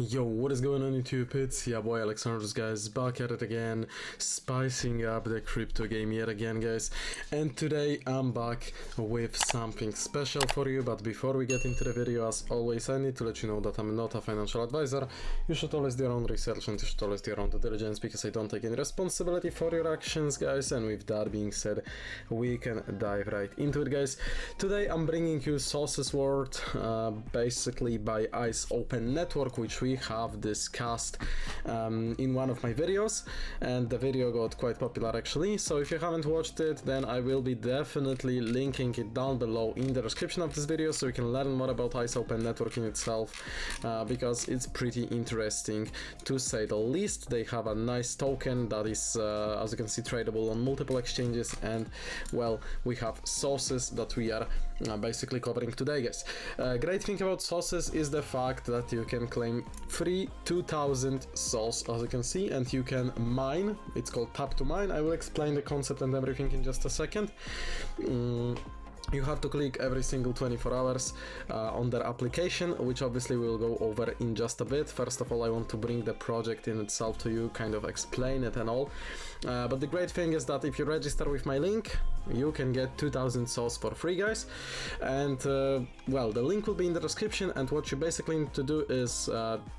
Yo, what is going on YouTube? It's your boy Alexandrus, guys, back at it again, spicing up the crypto game yet again, guys. And today I'm back with something special for you, but before we get into the video, as always, I need to let you know that I'm not a financial advisor. You should always do your own research and you should always do your own due diligence, because I don't take any responsibility for your actions, guys. And with that being said, we can dive right into it, guys. Today I'm bringing you Sources World, basically by Ice Open Network, which we have discussed in one of my videos, and the video got quite popular actually. So if you haven't watched it, then I will be definitely linking it down below in the description of this video, so you can learn more about Ice Open Network in itself, because it's pretty interesting to say the least. They have a nice token that is, as you can see, tradable on multiple exchanges, and well, we have sources that we are basically covering today, guys. Great thing about sources is the fact that you can claim free 2000 source, as you can see, and you can mine. It's called tap to mine. I will explain the concept and everything in just a second. You have to click every single 24 hours on their application, which obviously we'll go over in just a bit. First of all, I want to bring the project in itself to you, kind of explain it and all. But the great thing is that if you register with my link, you can get 2000 source for free, guys. And well, the link will be in the description, and what you basically need to do is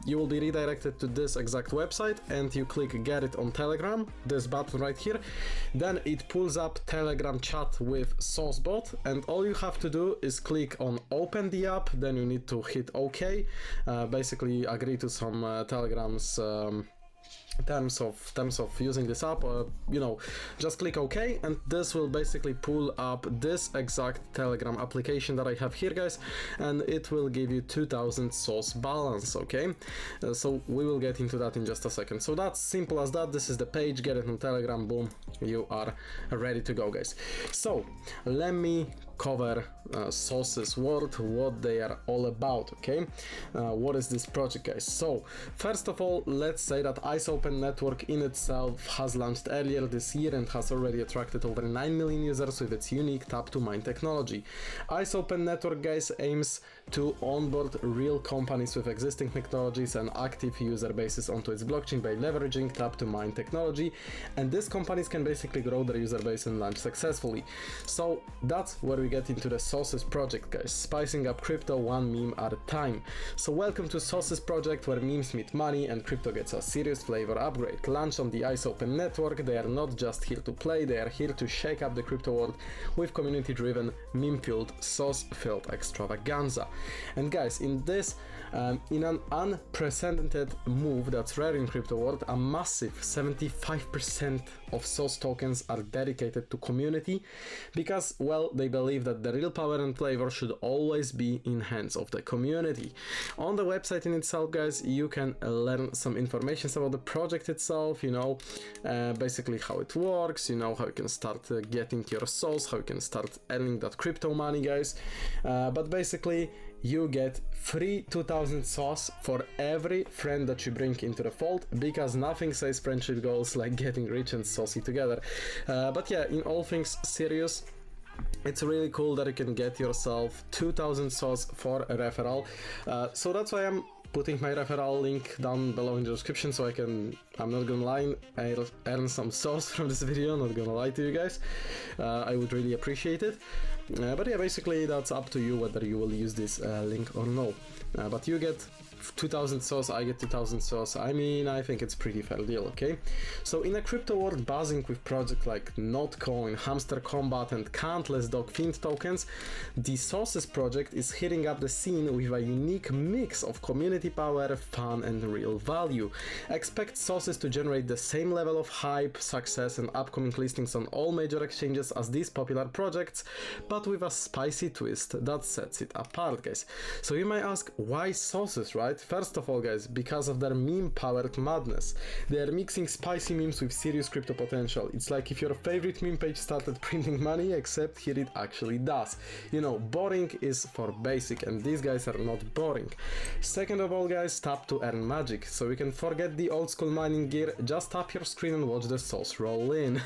you will be redirected to this exact website, and you click get it on Telegram, this button right here. Then it pulls up Telegram chat with SourceBot, and all you have to do is click on open the app. Then you need to hit OK, basically agree to some Telegram's terms of using this app, you know, just click OK, and this will basically pull up this exact Telegram application that I have here, guys, and it will give you 2000 source balance. Okay, so we will get into that in just a second. So that's simple as that. This is the page, get it on Telegram, boom, you are ready to go, guys. So let me cover Sources World, what they are all about. Okay, what is this project, guys? So first of all, let's say that Ice Open Network in itself has launched earlier this year and has already attracted over 9 million users with its unique tap to mine technology. Ice Open Network, guys, aims to onboard real companies with existing technologies and active user bases onto its blockchain by leveraging tap to mine technology, and these companies can basically grow their user base and launch successfully. So that's where we get into the Sources project, guys, spicing up crypto one meme at a time. So welcome to Sources project, where memes meet money and crypto gets a serious flavor upgrade. Launched on the Ice Open Network, they are not just here to play, they are here to shake up the crypto world with community-driven, meme-fueled, source-filled extravaganza. And guys, in this, in an unprecedented move that's rare in crypto world, a massive 75% of source tokens are dedicated to community, because, well, they believe that the real power and flavor should always be in hands of the community. On the website in itself, guys, you can learn some information about the project itself, you know, basically how it works, you know, how you can start getting your source, how you can start earning that crypto money, guys. But basically, you get free 2000 source for every friend that you bring into the fold, because nothing says friendship goals like getting rich and saucy together. But yeah, in all things serious, it's really cool that you can get yourself 2000 source for a referral. So that's why I'm putting my referral link down below in the description, so I'm not gonna lie, I'll earn some source from this video, not gonna lie to you guys. I would really appreciate it. But yeah, basically that's up to you whether you will use this link or no. But you get 2000 source, I get 2000 source. I mean, I think it's pretty fair deal, okay? So in a crypto world buzzing with projects like Notcoin, Hamster Combat, and countless Dog Fiend tokens, the Sources project is hitting up the scene with a unique mix of community power, fun, and real value. Expect Sources to generate the same level of hype, success, and upcoming listings on all major exchanges as these popular projects, but with a spicy twist that sets it apart, guys. So you might ask, why Sources, right? First of all, guys, because of their meme-powered madness. They are mixing spicy memes with serious crypto potential. It's like if your favorite meme page started printing money, except here it actually does. You know, boring is for basic, and these guys are not boring. Second of all, guys, tap to earn magic. So you can forget the old school mining gear, just tap your screen and watch the source roll in.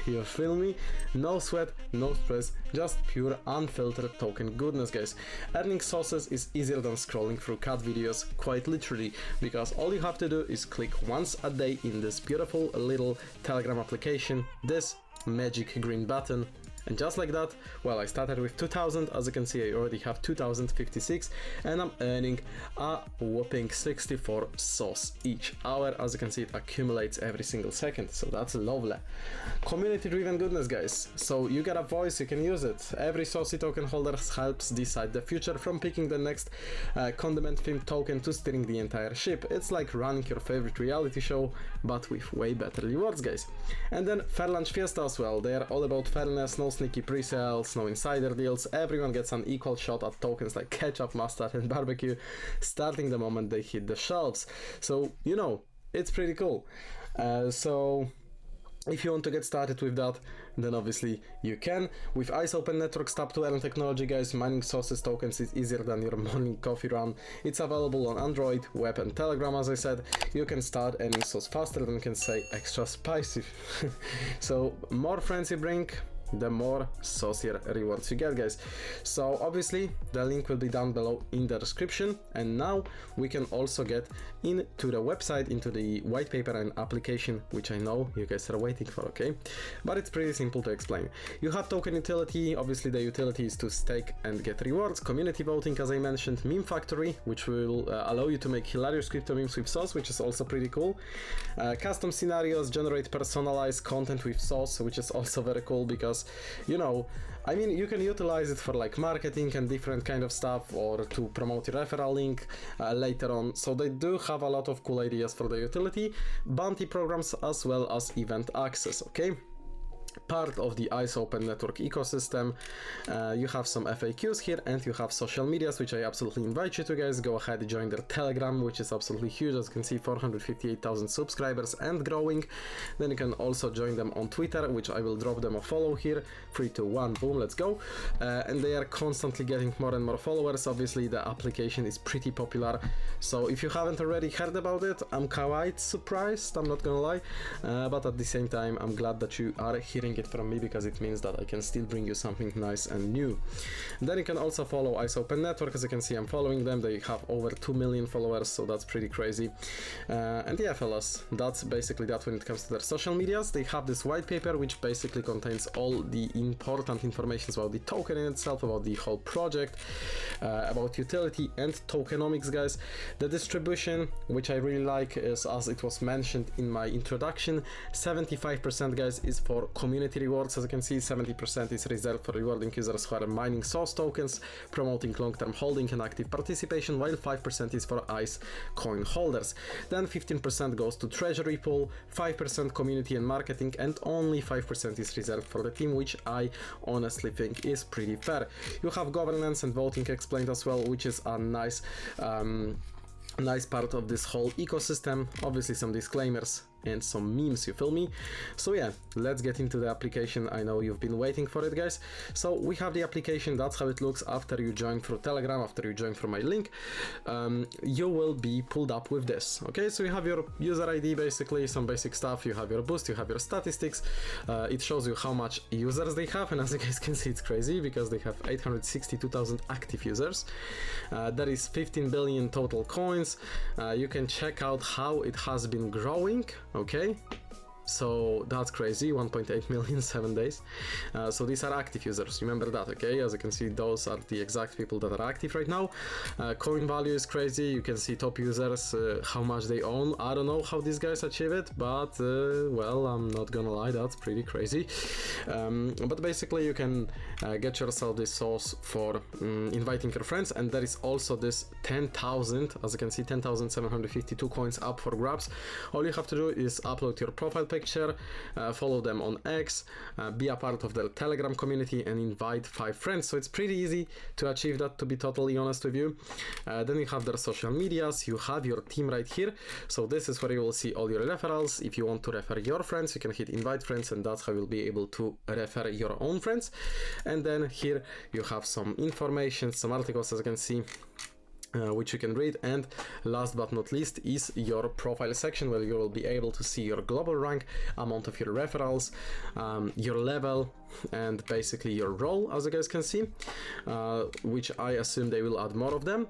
You feel me? No sweat, no stress, just pure unfiltered token goodness, guys. Earning sources is easier than scrolling through cat videos. quite literally, because all you have to do is click once a day in this beautiful little Telegram application, this magic green button. And just like that, well, I started with 2000, as you can see I already have 2056, and I'm earning a whopping 64 sauce each hour. As you can see, it accumulates every single second, so that's lovely. Community driven goodness, guys. So you get a voice, you can use it. Every saucy token holder helps decide the future, from picking the next condiment themed token to steering the entire ship. It's like running your favorite reality show, but with way better rewards, guys. And then Fair Lunch Fiesta as well. They are all about fairness, no sneaky pre-sales, no insider deals. Everyone gets an equal shot at tokens like ketchup, mustard and barbecue, starting the moment they hit the shelves. So, you know, it's pretty cool. So if you want to get started with that, then obviously you can. With Ice Open Network's tap to earn technology, guys, mining sauces tokens is easier than your morning coffee run. It's available on Android, web and Telegram. As I said, you can start earning sauce faster than you can say extra spicy. So more friends you bring, the more saucier rewards you get, guys. So obviously the link will be down below in the description. And now we can also get into the website, into the white paper and application, which I know you guys are waiting for, okay? But it's pretty simple to explain. You have token utility. Obviously the utility is to stake and get rewards, community voting, as I mentioned, meme factory, which will allow you to make hilarious crypto memes with sauce, which is also pretty cool. Custom scenarios, generate personalized content with sauce, which is also very cool, because, you know, I mean, you can utilize it for like marketing and different kind of stuff, or to promote your referral link later on. So they do have a lot of cool ideas for the utility, bounty programs, as well as event access, okay? Part of the Ice Open Network ecosystem. You have some FAQs here, and you have social medias, which I absolutely invite you to, guys. Go ahead, join their Telegram, which is absolutely huge. As you can see, 458,000 subscribers and growing. Then you can also join them on Twitter, which I will drop them a follow here. 3, 2, 1, boom, let's go. And they are constantly getting more and more followers. Obviously the application is pretty popular, so if you haven't already heard about it, I'm quite surprised, I'm not gonna lie, but at the same time I'm glad that you are hearing it from me, because it means that I can still bring you something nice and new. Then you can also follow Ice Open Network. As you can see, I'm following them. They have over 2 million followers, so that's pretty crazy. And yeah, fellas, that's basically that when it comes to their social medias. They have this white paper, which basically contains all the important information about the token in itself, about the whole project, about utility and tokenomics, guys. The distribution, which I really like, is, as it was mentioned in my introduction, 75%, guys, is for community rewards. As you can see, 70% is reserved for rewarding users who are mining sauce tokens, promoting long-term holding and active participation, while 5% is for ICE coin holders. Then 15% goes to treasury pool, 5% community and marketing, and only 5% is reserved for the team, which I honestly think is pretty fair. You have governance and voting explained as well, which is a nice part of this whole ecosystem. Obviously some disclaimers and some memes, you feel me? So yeah, let's get into the application. I know you've been waiting for it, guys. So we have the application. That's how it looks after you join through Telegram, after you join from my link. You will be pulled up with this, okay? So you have your user ID, basically some basic stuff. You have your boost, you have your statistics. It shows you how much users they have, and as you guys can see, it's crazy because they have 862,000 active users. There is 15 billion total coins. You can check out how it has been growing. Okay, so that's crazy, 1.8 million 7 days. So these are active users, remember that, okay? As you can see, those are the exact people that are active right now. Coin value is crazy. You can see top users, how much they own. I don't know how these guys achieve it, but well, I'm not gonna lie, that's pretty crazy. But basically you can get yourself this sauce for inviting your friends, and there is also this 10,000, as you can see, 10,752 coins up for grabs. All you have to do is upload your profile picture, follow them on X, be a part of their Telegram community, and invite 5 friends. So it's pretty easy to achieve that, to be totally honest with you. Then you have their social medias, you have your team right here. So this is where you will see all your referrals. If you want to refer your friends, you can hit invite friends, and that's how you'll be able to refer your own friends. And then here you have some information, some articles, as you can see. which you can read. And last but not least is your profile section, where you will be able to see your global rank, amount of your referrals, your level, and basically your role, as you guys can see, which I assume they will add more of them.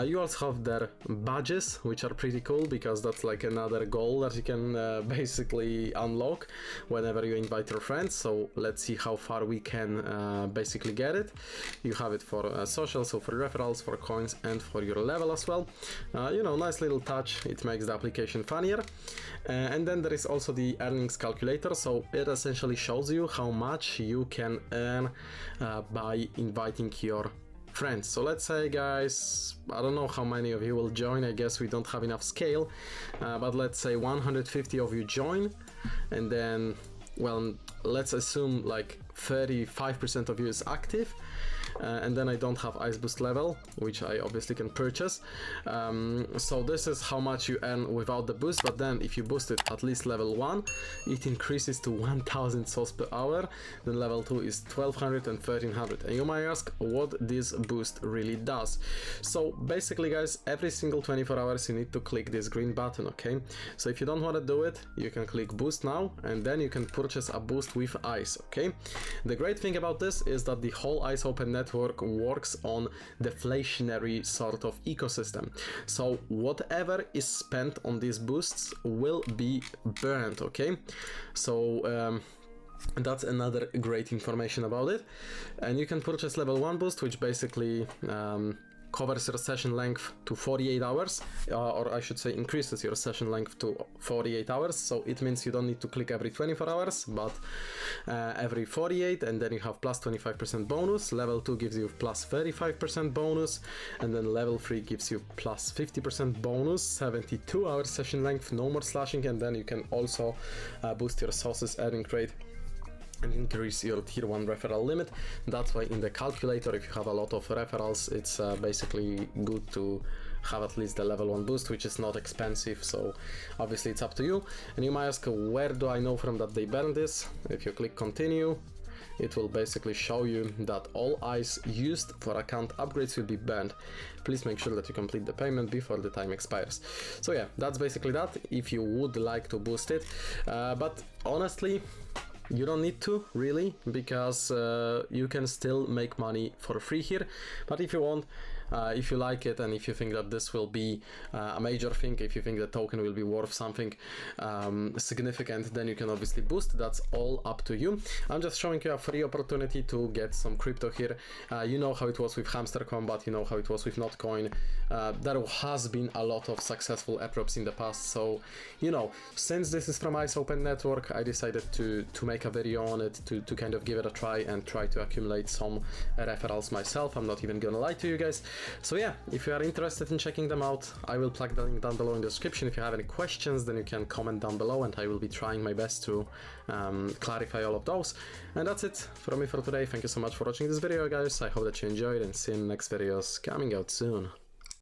You also have their badges, which are pretty cool, because that's like another goal that you can basically unlock whenever you invite your friends. So let's see how far we can basically get it. You have it for social, so for referrals, for coins, and for your level as well. You know, nice little touch. It makes the application funnier. And then there is also the earnings calculator, so it essentially shows you how much you can earn by inviting your friends. So let's say, guys, I don't know how many of you will join. I guess we don't have enough scale, but let's say 150 of you join, and then, well, let's assume like 35% of you is active, and then I don't have ice boost level, which I obviously can purchase. So this is how much you earn without the boost, but then if you boost it at least level 1, it increases to 1000 souls per hour, then level 2 is 1200 and 1300. And you might ask what this boost really does. So basically, guys, every single 24 hours you need to click this green button, okay? So if you don't want to do it, you can click boost now, and then you can purchase a boost with ice, okay? The great thing about this is that the whole Ice Open network works on deflationary sort of ecosystem. So whatever is spent on these boosts will be burned, okay? So that's another great information about it. And you can purchase level 1 boost, which basically covers your session length to 48 hours, or I should say increases your session length to 48 hours. So it means you don't need to click every 24 hours, but every 48, and then you have plus 25% bonus. Level 2 gives you plus 35% bonus, and then level 3 gives you plus 50% bonus, 72 hours session length, no more slashing, and then you can also boost your sources earning rate and increase your tier 1 referral limit. That's why in the calculator, if you have a lot of referrals, it's basically good to have at least the level 1 boost, which is not expensive. So obviously it's up to you. And you might ask, where do I know from that they burned this? If you click continue, it will basically show you that all ice used for account upgrades will be banned. Please make sure that you complete the payment before the time expires. So yeah, that's basically that, if you would like to boost it. But honestly, you don't need to, really, because you can still make money for free here. But if you want, if you like it, and if you think that this will be a major thing, if you think the token will be worth something significant, then you can obviously boost. That's all up to you. I'm just showing you a free opportunity to get some crypto here. You know how it was with Hamster Combat, you know how it was with Notcoin. There has been a lot of successful airdrops in the past. So, you know, since this is from Ice Open Network, I decided to make a video on it, to kind of give it a try and try to accumulate some referrals myself. I'm not even gonna lie to you guys. So yeah, if you are interested in checking them out, I will plug the link down below in the description. If you have any questions, then you can comment down below, and I will be trying my best to clarify all of those. And that's it from me for today. Thank you so much for watching this video, guys. I hope that you enjoyed, and see you in the next videos coming out soon.